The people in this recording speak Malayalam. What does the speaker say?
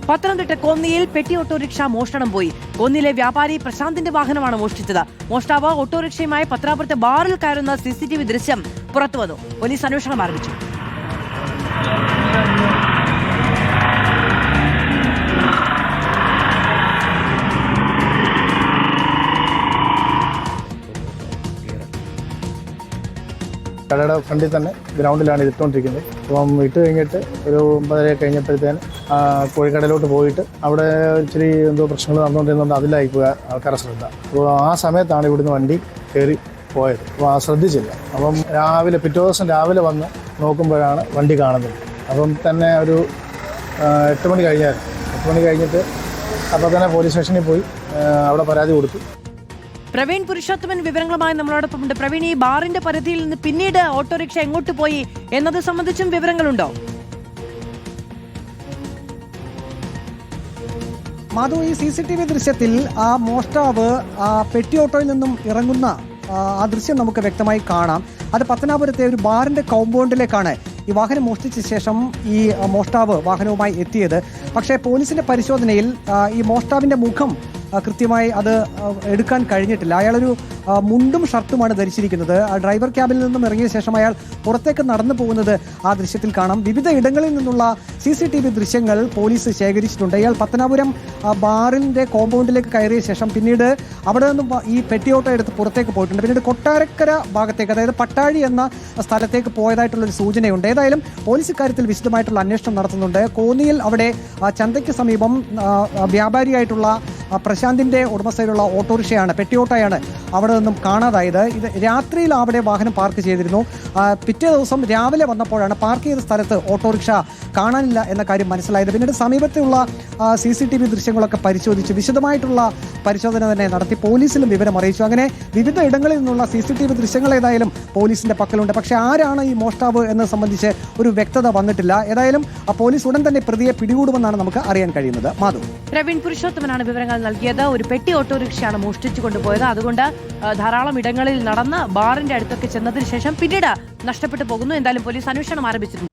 പത്തനംതിട്ട കോന്നിയിൽ പെട്ടി ഓട്ടോറിക്ഷ മോഷണം പോയി. കോന്നിയിലെ വ്യാപാരി പ്രശാന്തിന്റെ വാഹനമാണ് മോഷ്ടിച്ചത്. മോഷ്ടാവ് ഓട്ടോറിക്ഷയുമായി പത്തനാപുരത്തെ ബാറിൽ കയറുന്ന CCTV ദൃശ്യം പുറത്തുവന്നു. പോലീസ് അന്വേഷണം ആരംഭിച്ചു. കടയുടെ ഫ്രണ്ടിൽ തന്നെ ഗ്രൗണ്ടിലാണ് ഇട്ടുകൊണ്ടിരിക്കുന്നത്. അപ്പം ഇട്ട് കഴിഞ്ഞിട്ട് ഒരു 9:30 കഴിഞ്ഞപ്പോഴത്തേന് കോഴിക്കടയിലോട്ട് പോയിട്ട് അവിടെ ഇച്ചിരി എന്തോ പ്രശ്നങ്ങൾ നടന്നുകൊണ്ടിരുന്നുണ്ട്. അതിലായി പോയ ആൾക്കാരെ ശ്രദ്ധ. അപ്പോൾ ആ സമയത്താണ് ഇവിടുന്ന് വണ്ടി കയറി പോയത്. അപ്പോൾ ശ്രദ്ധിച്ചില്ല. അപ്പം പിറ്റേ ദിവസം രാവിലെ വന്ന് നോക്കുമ്പോഴാണ് വണ്ടി കാണുന്നത്. അപ്പം തന്നെ ഒരു 8 മണി കഴിഞ്ഞായിരുന്നു. 8 മണി കഴിഞ്ഞിട്ട് അപ്പോൾ തന്നെ പോലീസ് സ്റ്റേഷനിൽ പോയി അവിടെ പരാതി കൊടുത്തു. പ്രവീൺ പുരുഷോത്തമൻ വിവരങ്ങളുമായി നമ്മളോടൊപ്പമുണ്ട്. പ്രവീൺ, ഈ ബാറിന്റെ പരിധിയിൽ നിന്ന് പിന്നീട് ഓട്ടോറിക്ഷ എങ്ങോട്ട് പോയി എന്നത് സംബന്ധിച്ചും വിവരങ്ങളുണ്ടോ? മാധു, ഈ CCTV ദൃശ്യത്തിൽ ആ മോഷ്ടാവ് പെട്ടി ഓട്ടോയിൽ നിന്നും ഇറങ്ങുന്ന ആ ദൃശ്യം നമുക്ക് വ്യക്തമായി കാണാം. അത് പത്തനാപുരത്തെ ഒരു ബാറിന്റെ കോമ്പൗണ്ടിലേക്കാണ് ഈ വാഹനം മോഷ്ടിച്ച ശേഷം ഈ മോഷ്ടാവ് വാഹനവുമായി എത്തിയത്. പക്ഷേ പോലീസിന്റെ പരിശോധനയിൽ ഈ മോഷ്ടാവിന്റെ മുഖം കൃത്യമായി അത് എടുക്കാൻ കഴിഞ്ഞിട്ടില്ല. അയാളൊരു മുണ്ടും ഷർട്ടുമാണ് ധരിച്ചിരിക്കുന്നത്. ഡ്രൈവർ ക്യാബിൽ നിന്നും ഇറങ്ങിയ ശേഷം അയാൾ പുറത്തേക്ക് നടന്നു പോകുന്നത് ആ ദൃശ്യത്തിൽ കാണാം. വിവിധ ഇടങ്ങളിൽ നിന്നുള്ള CCTV ദൃശ്യങ്ങൾ പോലീസ് ശേഖരിച്ചിട്ടുണ്ട്. ഇയാൾ പത്തനാപുരം ബാറിന്റെ കോമ്പൗണ്ടിലേക്ക് കയറിയ ശേഷം പിന്നീട് അവിടെ നിന്നും ഈ പെട്ടിയോട്ടോ എടുത്ത് പുറത്തേക്ക് പോയിട്ടുണ്ട്. പിന്നീട് കൊട്ടാരക്കര ഭാഗത്തേക്ക്, അതായത് പട്ടാഴി എന്ന സ്ഥലത്തേക്ക് പോയതായിട്ടുള്ളൊരു സൂചനയുണ്ട്. ഏതായാലും പോലീസ് ഇക്കാര്യത്തിൽ വിശദമായിട്ടുള്ള അന്വേഷണം നടത്തുന്നുണ്ട്. കോന്നിയിൽ അവിടെ ചന്തയ്ക്ക് സമീപം വ്യാപാരിയായിട്ടുള്ള പ്രശാന്തിന്റെ ഉടമസ്ഥയിലുള്ള ഓട്ടോറിക്ഷയാണ്, പെട്ടി ഓട്ടോയാണ് അവിടെ നിന്നും കാണാതായത്. ഇത് രാത്രിയിൽ അവിടെ വാഹനം പാർക്ക് ചെയ്തിരുന്നു. പിറ്റേ ദിവസം രാവിലെ വന്നപ്പോഴാണ് പാർക്ക് ചെയ്ത സ്ഥലത്ത് ഓട്ടോറിക്ഷ കാണാനില്ല എന്ന കാര്യം മനസ്സിലായത്. പിന്നീട് സമീപത്തുള്ള CCTV ദൃശ്യങ്ങളൊക്കെ പരിശോധിച്ച് വിശദമായിട്ടുള്ള പരിശോധന തന്നെ നടത്തി പോലീസിലും വിവരം അറിയിച്ചു. അങ്ങനെ വിവിധ ഇടങ്ങളിൽ നിന്നുള്ള CCTV ദൃശ്യങ്ങൾ ഏതായാലും പോലീസിന്റെ പക്കലുണ്ട്. പക്ഷേ ആരാണ് ഈ മോഷ്ടാവ് എന്നത് സംബന്ധിച്ച് ഒരു വ്യക്തത വന്നിട്ടില്ല. ഏതായാലും പോലീസ് ഉടൻ തന്നെ പ്രതിയെ പിടികൂടുമെന്നാണ് നമുക്ക് അറിയാൻ കഴിയുന്നത്. മാധു, പ്രവീൺ പുരുഷോത്തമനാണ് വിവരങ്ങൾ നൽകിയത്. ഒരു പെട്ടി ഓട്ടോറിക്ഷയാണ് മോഷ്ടിച്ചു കൊണ്ടുപോയത്. അതുകൊണ്ട് ധാരാളം ഇടങ്ങളിൽ നടന്ന് ബാറിന്റെ അടുത്തൊക്കെ ചെന്നതിന് ശേഷം പിന്നീട് നഷ്ടപ്പെട്ടു പോകുന്നു. എന്തായാലും പോലീസ് അന്വേഷണം ആരംഭിച്ചിട്ടുണ്ട്.